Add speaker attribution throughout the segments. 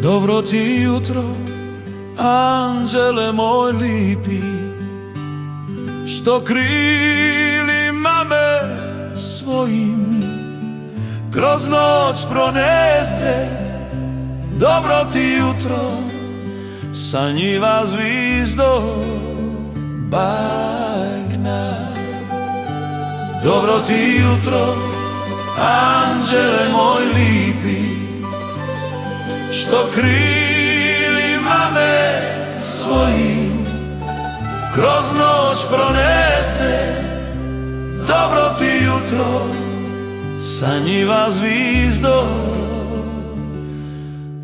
Speaker 1: Dobro ti jutro, anđele moj lipi, što krilima me svojim kroz noć pronese. Dobro ti jutro, sanjiva zvizdo bajna. Dobro ti jutro, anđele moj lipi, što krilima me svojim kroz noć pronese. Dobro ti jutro, sanjiva zvizdo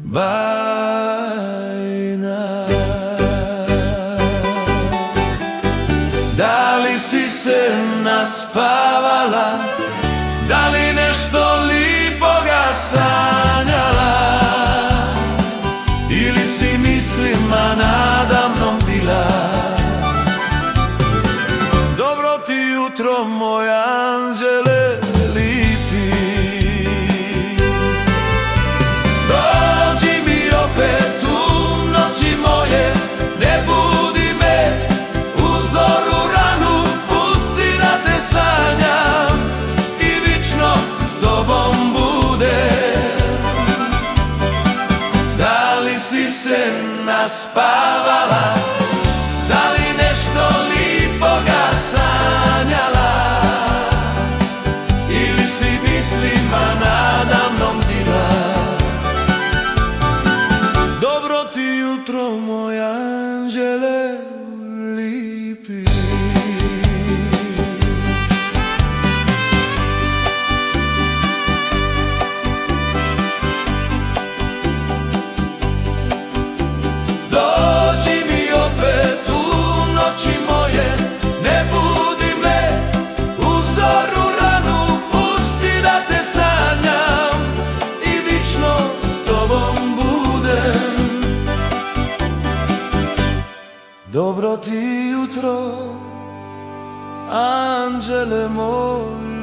Speaker 1: bajna. Da li si se naspavala, da li nešto lipoga sanjala, ili si mislima nadamnom bila? Dobro ti jutro, moj anđele lipi, dođi mi opet u noći moje, ne budi me u zoru ranu, pusti da te sanjam i vično s tobom budem. Da li si se naspavala, da li nešto lipoga sanjala, ili si mislima nadamnom bila? Dobro ti jutro, moj anđele lipi. Dođi mi opet u noći moje, ne budi me u zoru ranu, pusti da te sanjam i vično s tobom budem. Dobro ti jutro, anđele moj